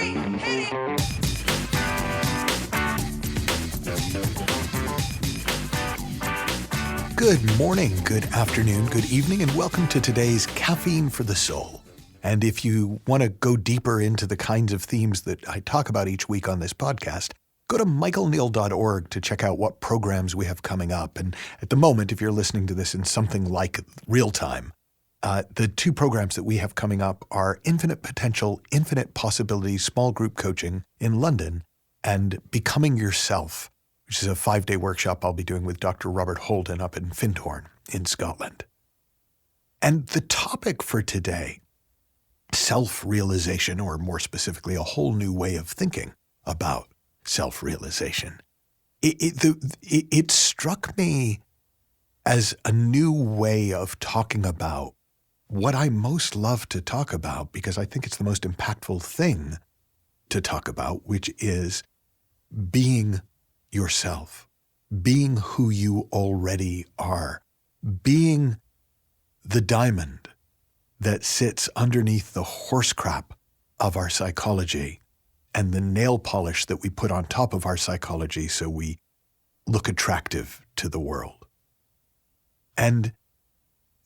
3, hit it! Good morning, good afternoon, good evening, and welcome to today's Caffeine for the Soul. And if you want to go deeper into the kinds of themes that I talk about each week on this podcast, go to michaelneill.org to check out what programs we have coming up. And at the moment, if you're listening to this in something like real time, the two programs that we have coming up are Infinite Potential, Infinite Possibilities Small Group Coaching in London and Becoming Yourself, which is a 5-day workshop I'll be doing with Dr. Robert Holden up in Findhorn in Scotland. And the topic for today, self-realization, or more specifically, a whole new way of thinking about self-realization. It struck me as a new way of talking about what I most love to talk about, because I think it's the most impactful thing to talk about, which is being yourself, being who you already are, being the diamond that sits underneath the horse crap of our psychology and the nail polish that we put on top of our psychology so we look attractive to the world. And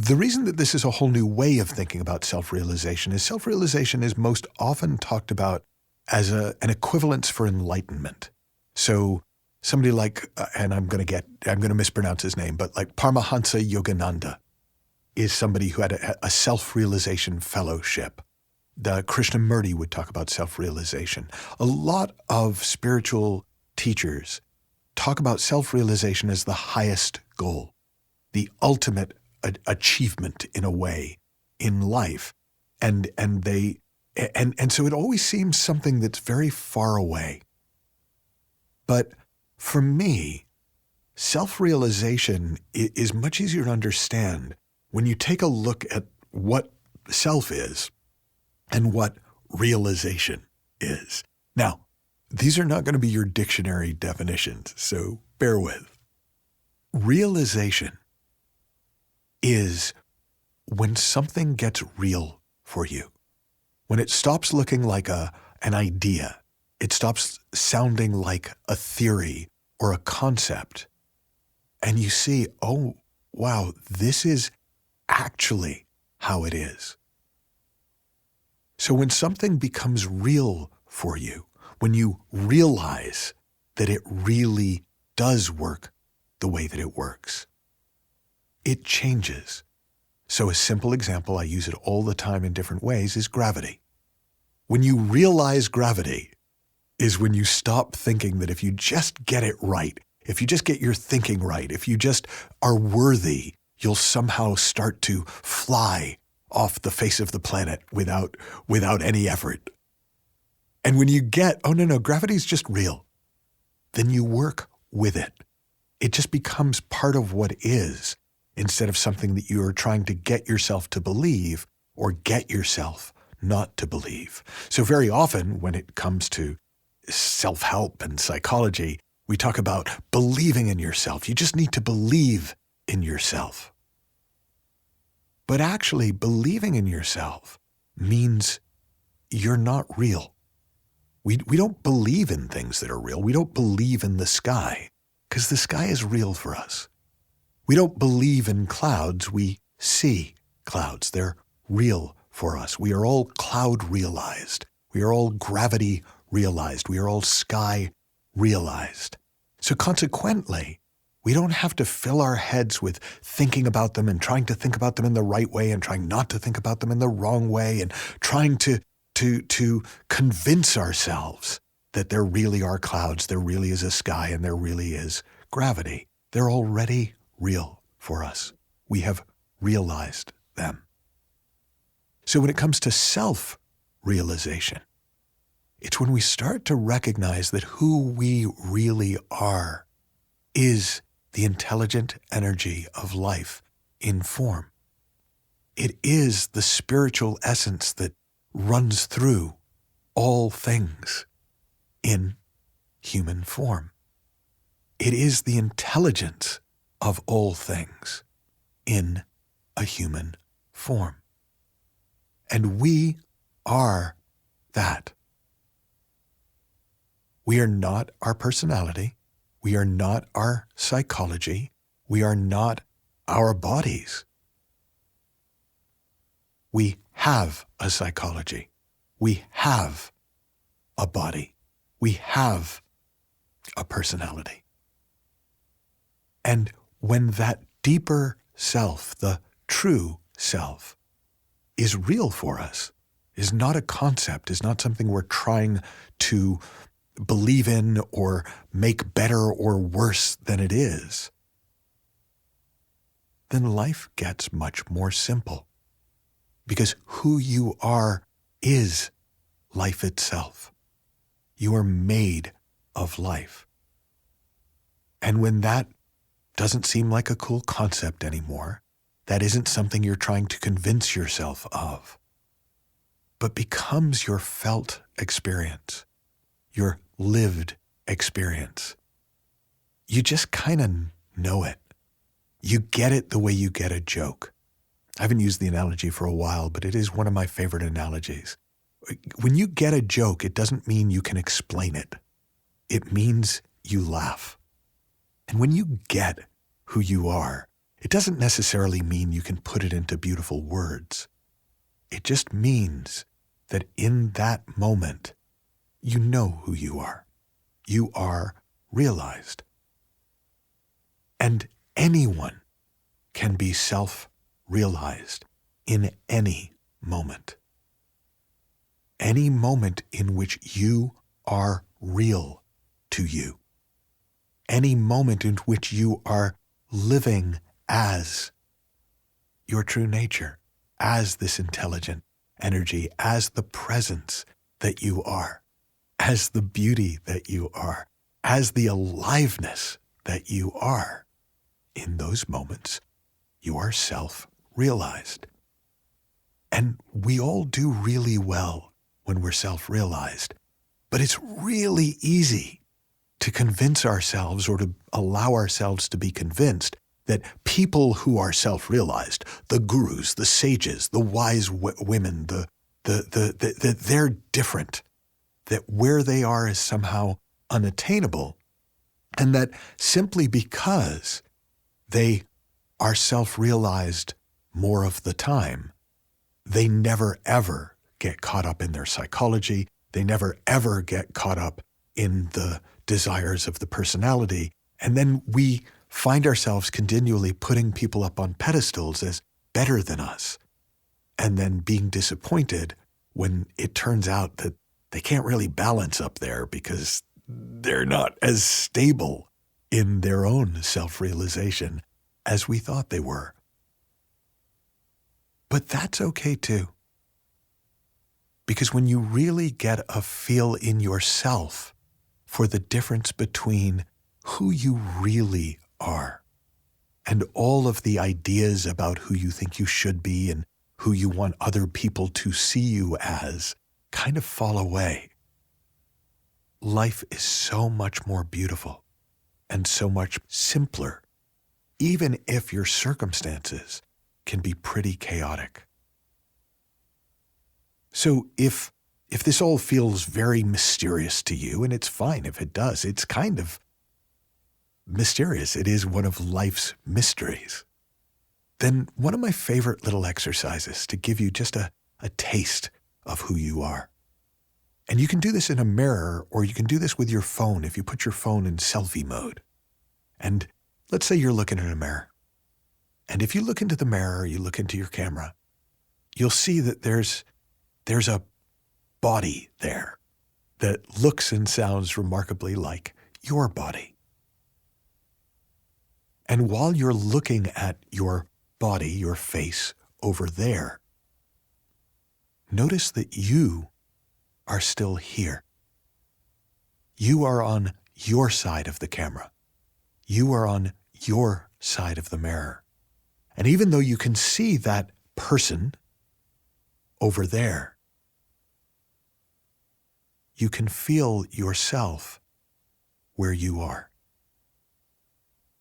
the reason that this is a whole new way of thinking about self-realization is most often talked about as an equivalence for enlightenment. So somebody like, and I'm going to mispronounce his name, but like Paramahansa Yogananda is somebody who had a self-realization fellowship. The Krishnamurti would talk about self-realization. A lot of spiritual teachers talk about self-realization as the highest goal, the ultimate achievement in a way in life. And so it always seems something that's very far away. But for me, self-realization is much easier to understand when you take a look at what self is and what realization is. Now, these are not going to be your dictionary definitions, so bear with. Realization is when something gets real for you, when it stops looking like an idea, it stops sounding like a theory or a concept, and you see, oh, wow, this is actually how it is. So when something becomes real for you, when you realize that it really does work the way that it works, it changes. So a simple example, I use it all the time in different ways, is gravity. When you realize gravity is when you stop thinking that if you just get it right, if you just get your thinking right, if you just are worthy, you'll somehow start to fly off the face of the planet without any effort. And when you get, oh no, gravity's just real, then you work with it. It just becomes part of what is, instead of something that you are trying to get yourself to believe or get yourself not to believe. So very often when it comes to self-help and psychology, we talk about believing in yourself. You just need to believe in yourself. But actually, believing in yourself means you're not real. We don't believe in things that are real. We don't believe in the sky, because the sky is real for us. We don't believe in clouds. We see clouds. They're real for us. We are all cloud realized. We are all gravity realized. We are all sky realized. So consequently, we don't have to fill our heads with thinking about them and trying to think about them in the right way and trying not to think about them in the wrong way and trying to convince ourselves that there really are clouds, there really is a sky, and there really is gravity. They're already real for us. We have realized them. So when it comes to self-realization, it's when we start to recognize that who we really are is the intelligent energy of life in form. It is the spiritual essence that runs through all things in human form. It is the intelligence of all things in a human form. And we are that. We are not our personality. We are not our psychology. We are not our bodies. We have a psychology. We have a body. We have a personality. And when that deeper self, the true self, is real for us, is not a concept, is not something we're trying to believe in or make better or worse than it is, then life gets much more simple. Because who you are is life itself. You are made of life. And when that doesn't seem like a cool concept anymore, that isn't something you're trying to convince yourself of, but becomes your felt experience, your lived experience. You just kind of know it. You get it the way you get a joke. I haven't used the analogy for a while, but it is one of my favorite analogies. When you get a joke, it doesn't mean you can explain it. It means you laugh. And when you get who you are, it doesn't necessarily mean you can put it into beautiful words. It just means that in that moment, you know who you are. You are realized. And anyone can be self-realized in any moment. Any moment in which you are real to you. Any moment in which you are living as your true nature, as this intelligent energy, as the presence that you are, as the beauty that you are, as the aliveness that you are. In those moments, you are self-realized. And we all do really well when we're self-realized, but it's really easy to convince ourselves or to allow ourselves to be convinced that people who are self-realized, the gurus, the sages, the wise women, they're different, that where they are is somehow unattainable, and that simply because they are self-realized more of the time, they never ever get caught up in their psychology, they never ever get caught up in the desires of the personality, and then we find ourselves continually putting people up on pedestals as better than us, and then being disappointed when it turns out that they can't really balance up there because they're not as stable in their own self-realization as we thought they were. But that's okay too. Because when you really get a feel in yourself for the difference between who you really are and all of the ideas about who you think you should be and who you want other people to see you as kind of fall away, life is so much more beautiful and so much simpler, even if your circumstances can be pretty chaotic. So if this all feels very mysterious to you, and it's fine if it does, it's kind of mysterious, it is one of life's mysteries, then one of my favorite little exercises to give you just a taste of who you are. And you can do this in a mirror, or you can do this with your phone if you put your phone in selfie mode. And let's say you're looking in a mirror. And if you look into the mirror, you look into your camera, you'll see that there's a body there that looks and sounds remarkably like your body. And while you're looking at your body, your face over there, notice that you are still here. You are on your side of the camera. You are on your side of the mirror. And even though you can see that person over there, you can feel yourself where you are.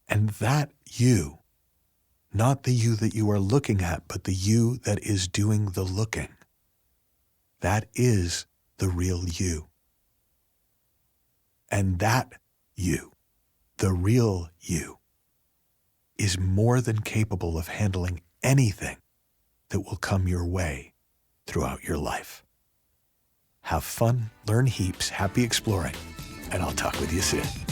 And that you, not the you that you are looking at, but the you that is doing the looking, that is the real you. And that you, the real you, is more than capable of handling anything that will come your way throughout your life. Have fun, learn heaps, happy exploring, and I'll talk with you soon.